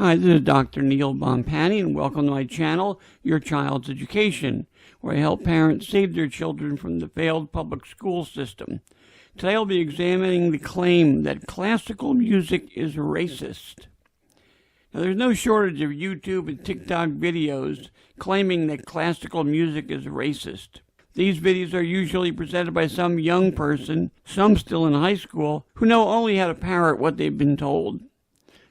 Hi, this is Dr. Neil Boumpani, and welcome to my channel, Your Child's Education, where I help parents save their children from the failed public school system. Today I'll be examining the claim that classical music is racist. Now, there's no shortage of YouTube and TikTok videos claiming that classical music is racist. These videos are usually presented by some young person, some still in high school, who know only how to parrot what they've been told.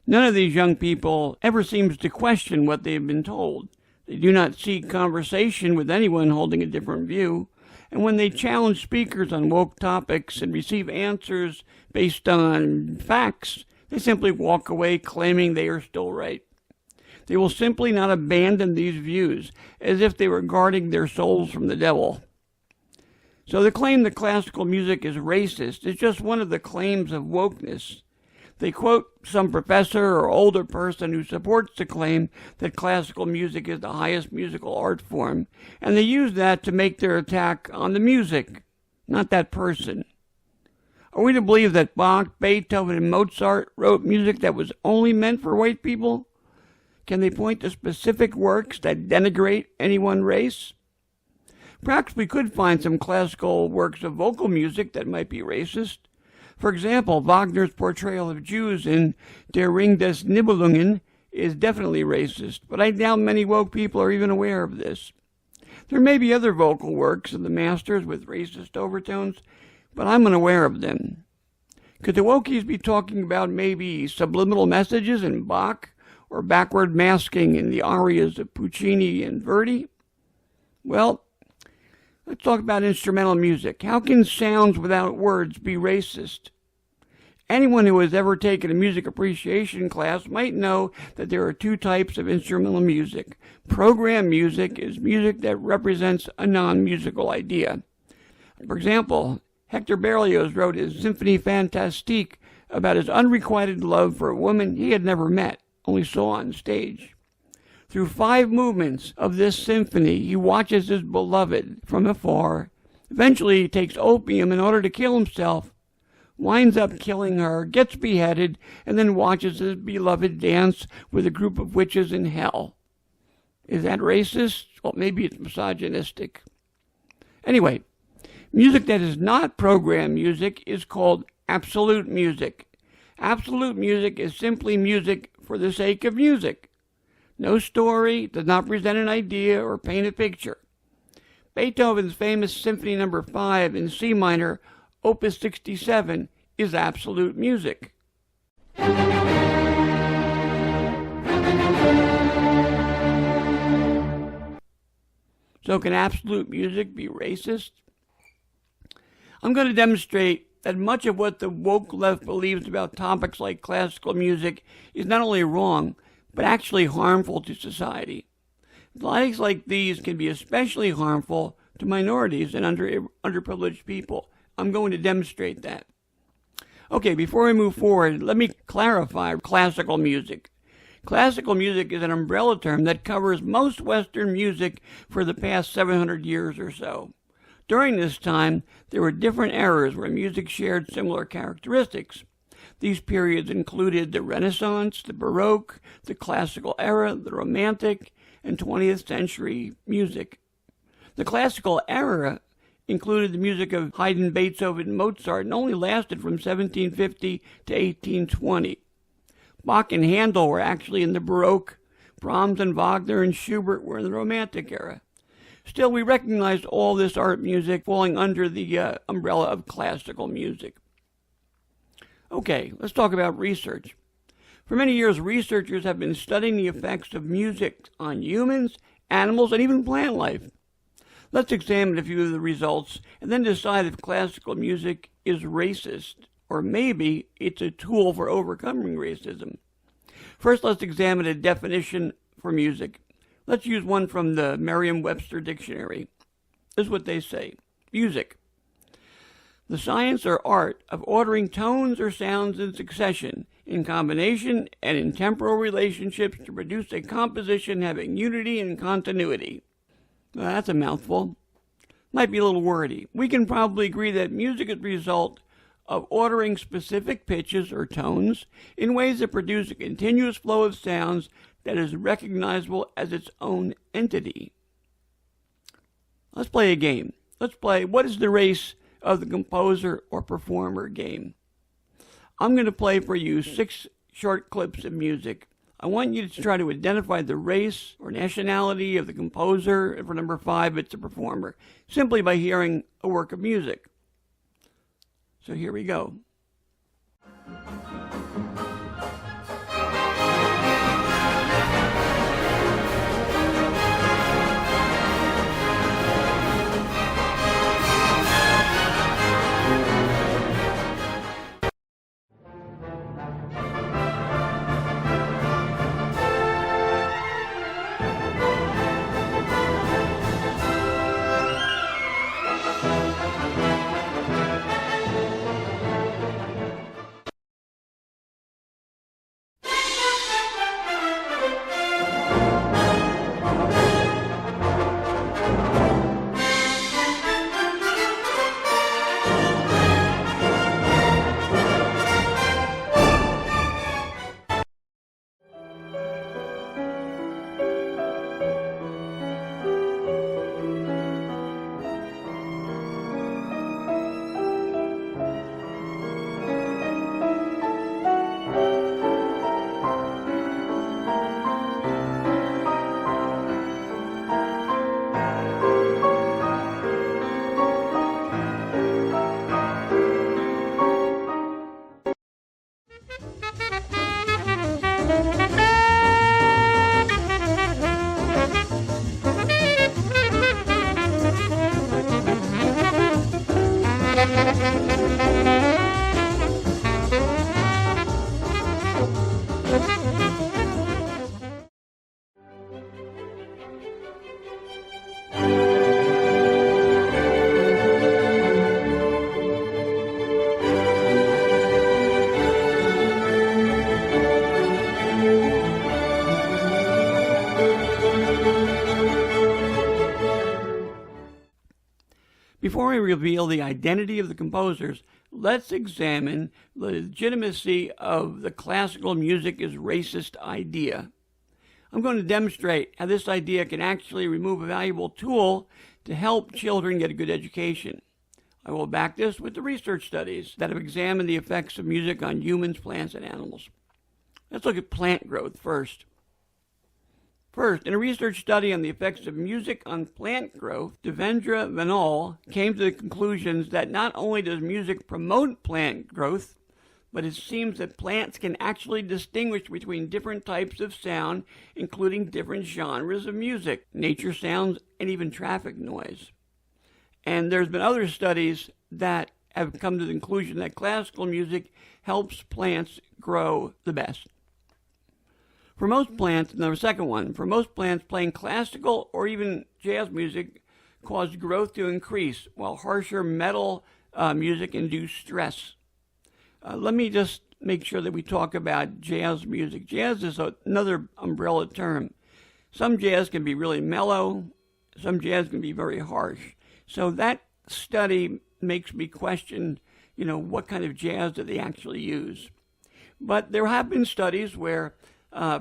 None of these young people ever seems to question what they have been told. They do not seek conversation with anyone holding a different view, and when they challenge speakers on woke topics and receive answers based on facts, they simply walk away claiming they are still right. They will simply not abandon these views, as if they were guarding their souls from the devil. So the claim that classical music is racist is just one of the claims of wokeness. They quote some professor or older person who supports the claim that classical music is the highest musical art form, and they use that to make their attack on the music, not that person. Are we to believe that Bach, Beethoven, and Mozart wrote music that was only meant for white people? Can they point to specific works that denigrate any one race? Perhaps we could find some classical works of vocal music that might be racist. For example, Wagner's portrayal of Jews in Der Ring des Nibelungen is definitely racist, but I doubt many woke people are even aware of this. There may be other vocal works of the masters with racist overtones, but I'm unaware of them. Could the wokies be talking about maybe subliminal messages in Bach, or backward masking in the arias of Puccini and Verdi? Well, let's talk about instrumental music. How can sounds without words be racist? Anyone who has ever taken a music appreciation class might know that there are two types of instrumental music. Program music is music that represents a non-musical idea. For example, Hector Berlioz wrote his Symphonie Fantastique about his unrequited love for a woman he had never met, only saw on stage. Through 5 movements of this symphony, he watches his beloved from afar. Eventually, he takes opium in order to kill himself, winds up killing her, gets beheaded, and then watches his beloved dance with a group of witches in hell. Is that racist? Well, maybe it's misogynistic. Anyway, music that is not program music is called absolute music. Absolute music is simply music for the sake of music. No story, does not present an idea or paint a picture. Beethoven's famous Symphony No. 5 in C minor, Opus 67, is absolute music. So can absolute music be racist? I'm going to demonstrate that much of what the woke left believes about topics like classical music is not only wrong, but actually harmful to society. Lies like these can be especially harmful to minorities and underprivileged people. I'm going to demonstrate that. Okay, before we move forward, let me clarify classical music. Classical music is an umbrella term that covers most Western music for the past 700 years or so. During this time, there were different eras where music shared similar characteristics. These periods included the Renaissance, the Baroque, the Classical era, the Romantic, and 20th century music. The Classical era included the music of Haydn, Beethoven, and Mozart, and only lasted from 1750 to 1820. Bach and Handel were actually in the Baroque. Brahms and Wagner and Schubert were in the Romantic era. Still, we recognized all this art music falling under the umbrella of classical music. Okay, let's talk about research. For many years, researchers have been studying the effects of music on humans, animals, and even plant life. Let's examine a few of the results and then decide if classical music is racist, or maybe it's a tool for overcoming racism. First, let's examine a definition for music. Let's use one from the Merriam-Webster dictionary. This is what they say. Music: the science or art of ordering tones or sounds in succession, in combination, and in temporal relationships to produce a composition having unity and continuity. Well, that's a mouthful. Might be a little wordy. We can probably agree that music is the result of ordering specific pitches or tones in ways that produce a continuous flow of sounds that is recognizable as its own entity. Let's play a game. Let's play What is the Race of the Composer or Performer game. I'm going to play for you 6 short clips of music. I want you to try to identify the race or nationality of the composer, and for number 5, it's the performer, simply by hearing a work of music. So here we go. Before we reveal the identity of the composers, let's examine the legitimacy of the classical music is racist idea. I'm going to demonstrate how this idea can actually remove a valuable tool to help children get a good education. I will back this with the research studies that have examined the effects of music on humans, plants, and animals. Let's look at plant growth first. First, in a research study on the effects of music on plant growth, Devendra Vanal came to the conclusions that not only does music promote plant growth, but it seems that plants can actually distinguish between different types of sound, including different genres of music, nature sounds, and even traffic noise. And there's been other studies that have come to the conclusion that classical music helps plants grow the best. For most plants, and the second one, for most plants, playing classical or even jazz music caused growth to increase, while harsher metal music induced stress. Let me just make sure that we talk about jazz music. Jazz is another umbrella term. Some jazz can be really mellow, some jazz can be very harsh. So that study makes me question, what kind of jazz do they actually use? But there have been studies where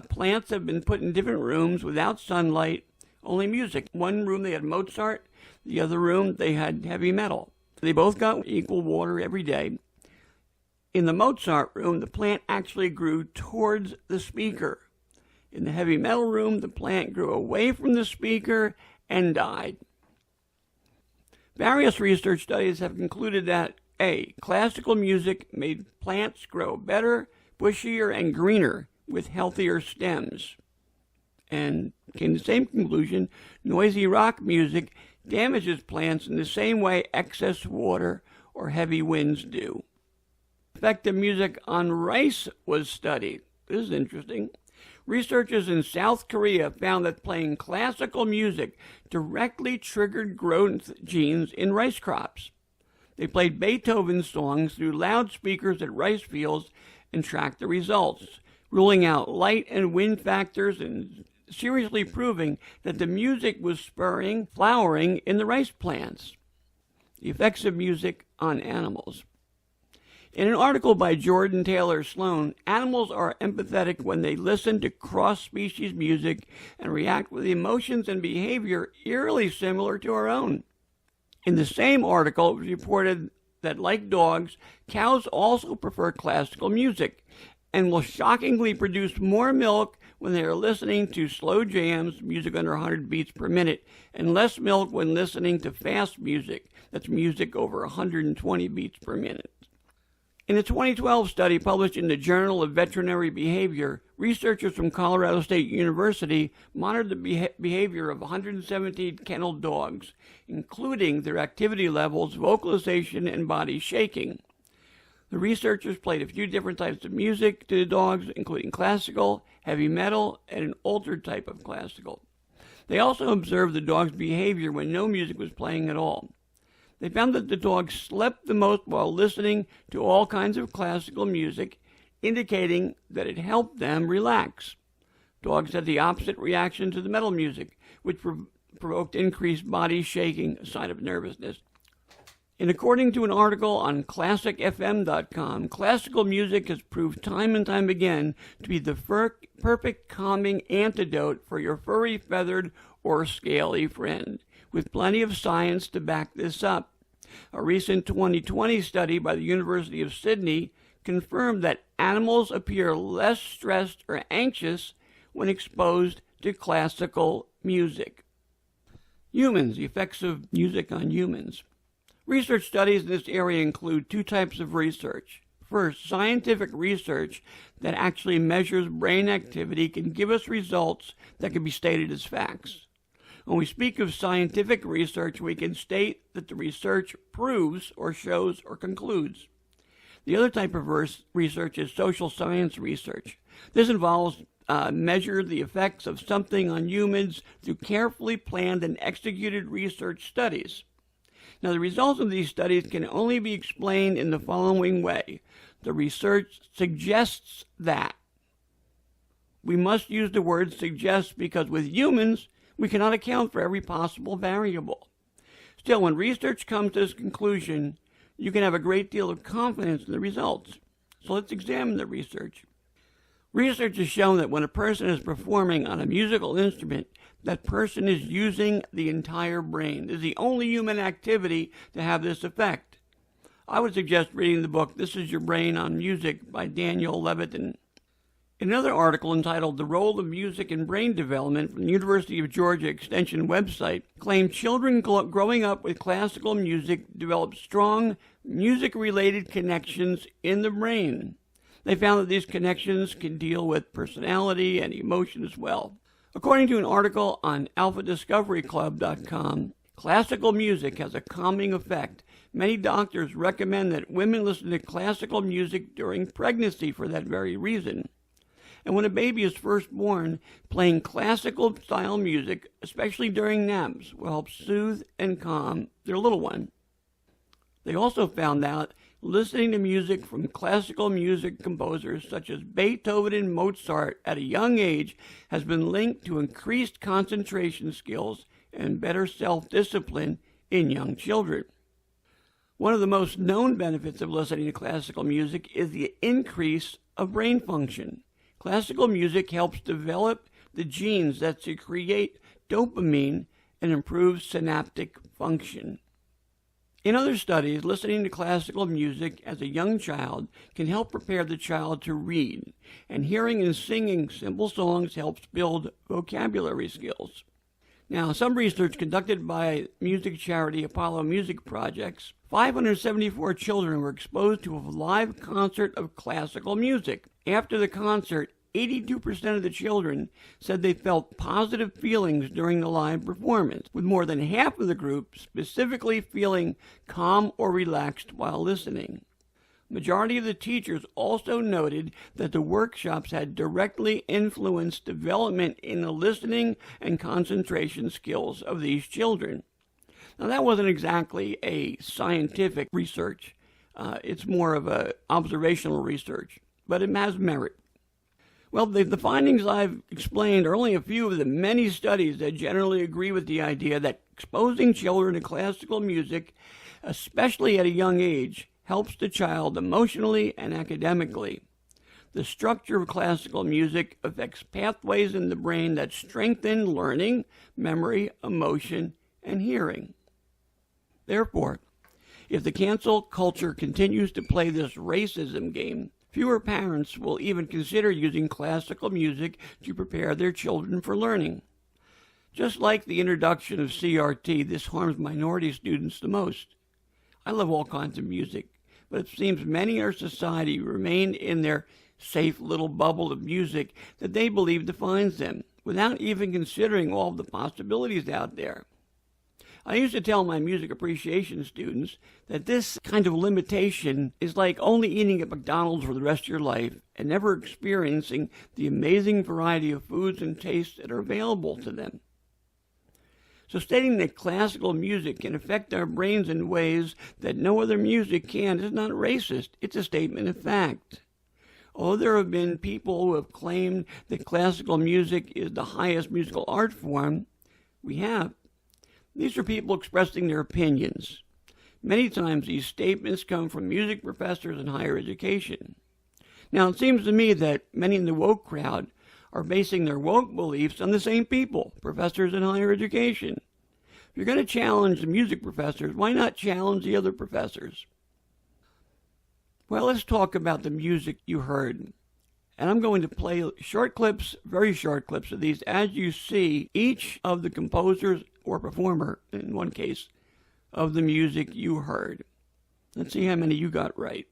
plants have been put in different rooms without sunlight, only music. One room they had Mozart, the other room they had heavy metal. They both got equal water every day. In the Mozart room, the plant actually grew towards the speaker. In the heavy metal room, the plant grew away from the speaker and died. Various research studies have concluded that A, classical music made plants grow better, bushier, and greener with healthier stems. And came to the same conclusion, noisy rock music damages plants in the same way excess water or heavy winds do. Effective music on rice was studied. This is interesting. Researchers in South Korea found that playing classical music directly triggered growth genes in rice crops. They played Beethoven songs through loudspeakers at rice fields and tracked the results, ruling out light and wind factors and seriously proving that the music was spurring flowering in the rice plants. The effects of music on animals. In an article by Jordan Taylor Sloan, animals are empathetic when they listen to cross-species music and react with emotions and behavior eerily similar to our own. In the same article, it was reported that, like dogs, cows also prefer classical music and will shockingly produce more milk when they are listening to slow jams, music under 100 beats per minute, and less milk when listening to fast music, that's music over 120 beats per minute. In a 2012 study published in the Journal of Veterinary Behavior, researchers from Colorado State University monitored the behavior of 117 kennel dogs, including their activity levels, vocalization, and body shaking. The researchers played a few different types of music to the dogs, including classical, heavy metal, and an altered type of classical. They also observed the dog's behavior when no music was playing at all. They found that the dogs slept the most while listening to all kinds of classical music, indicating that it helped them relax. Dogs had the opposite reaction to the metal music, which provoked increased body shaking, a sign of nervousness. And according to an article on ClassicFM.com, classical music has proved time and time again to be the perfect calming antidote for your furry, feathered, or scaly friend, with plenty of science to back this up. A recent 2020 study by the University of Sydney confirmed that animals appear less stressed or anxious when exposed to classical music. Humans, the effects of music on humans. Research studies in this area include two types of research. First, scientific research that actually measures brain activity can give us results that can be stated as facts. When we speak of scientific research, we can state that the research proves or shows or concludes. The other type of research is social science research. This involves measure the effects of something on humans through carefully planned and executed research studies. Now, the results of these studies can only be explained in the following way. The research suggests that. We must use the word suggests because with humans, we cannot account for every possible variable. Still, when research comes to this conclusion, you can have a great deal of confidence in the results. So let's examine the research. Research has shown that when a person is performing on a musical instrument, that person is using the entire brain. It is the only human activity to have this effect. I would suggest reading the book, This Is Your Brain on Music by Daniel Levitin. Another article entitled The Role of Music in Brain Development from the University of Georgia Extension website claimed children growing up with classical music develop strong music-related connections in the brain. They found that these connections can deal with personality and emotion as well. According to an article on alphadiscoveryclub.com, classical music has a calming effect. Many doctors recommend that women listen to classical music during pregnancy for that very reason. And when a baby is first born, playing classical style music, especially during naps, will help soothe and calm their little one. They also found out listening to music from classical music composers such as Beethoven and Mozart at a young age has been linked to increased concentration skills and better self-discipline in young children. One of the most known benefits of listening to classical music is the increase of brain function. Classical music helps develop the genes that secrete dopamine and improve synaptic function. In other studies, listening to classical music as a young child can help prepare the child to read, and hearing and singing simple songs helps build vocabulary skills. Now, some research conducted by music charity Apollo Music Projects, 574 children were exposed to a live concert of classical music. After the concert, 82% of the children said they felt positive feelings during the live performance, with more than half of the group specifically feeling calm or relaxed while listening. Majority of the teachers also noted that the workshops had directly influenced development in the listening and concentration skills of these children. Now, that wasn't exactly a scientific research. It's more of an observational research, but it has merit. Well, the findings I've explained are only a few of the many studies that generally agree with the idea that exposing children to classical music, especially at a young age, helps the child emotionally and academically. The structure of classical music affects pathways in the brain that strengthen learning, memory, emotion, and hearing. Therefore, if the cancel culture continues to play this racism game, fewer parents will even consider using classical music to prepare their children for learning. Just like the introduction of CRT, this harms minority students the most. I love all kinds of music, but it seems many in our society remain in their safe little bubble of music that they believe defines them, without even considering all of the possibilities out there. I used to tell my music appreciation students that this kind of limitation is like only eating at McDonald's for the rest of your life and never experiencing the amazing variety of foods and tastes that are available to them. So stating that classical music can affect our brains in ways that no other music can is not racist. It's a statement of fact. Although there have been people who have claimed that classical music is the highest musical art form, these are people expressing their opinions. Many times these statements come from music professors in higher education. Now it seems to me that many in the woke crowd are basing their woke beliefs on the same people, professors in higher education. If you're going to challenge the music professors, why not challenge the other professors? Well, let's talk about the music you heard. And I'm going to play short clips, very short clips of these, as you see each of the composers or performer, in one case, of the music you heard. Let's see how many you got right.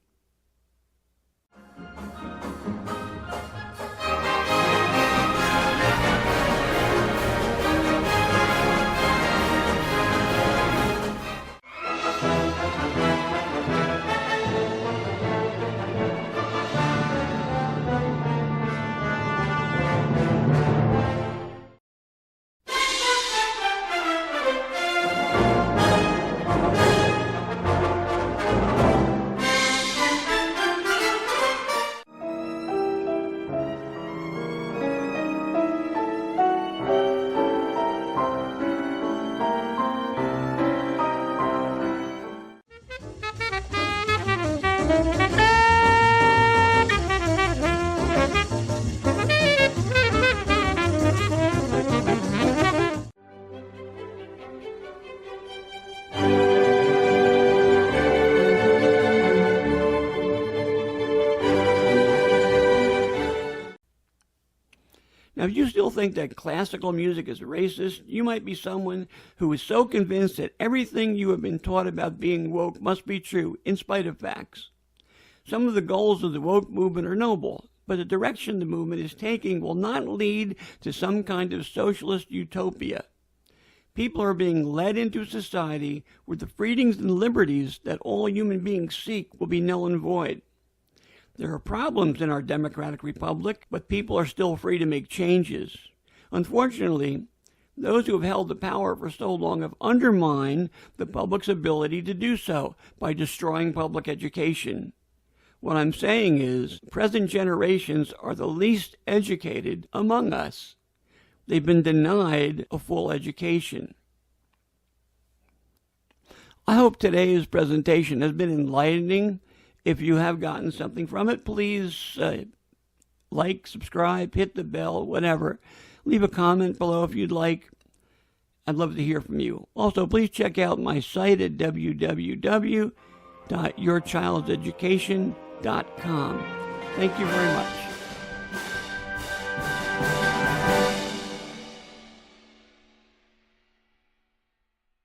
Now, if you still think that classical music is racist, you might be someone who is so convinced that everything you have been taught about being woke must be true, in spite of facts. Some of the goals of the woke movement are noble, but the direction the movement is taking will not lead to some kind of socialist utopia. People are being led into a society where the freedoms and liberties that all human beings seek will be null and void. There are problems in our democratic republic, but people are still free to make changes. Unfortunately, those who have held the power for so long have undermined the public's ability to do so by destroying public education. What I'm saying is, present generations are the least educated among us. They've been denied a full education. I hope today's presentation has been enlightening. If you have gotten something from it, please like, subscribe, hit the bell, whatever. Leave a comment below if you'd like. I'd love to hear from you. Also, please check out my site at www.yourchildseducation.com. Thank you very much.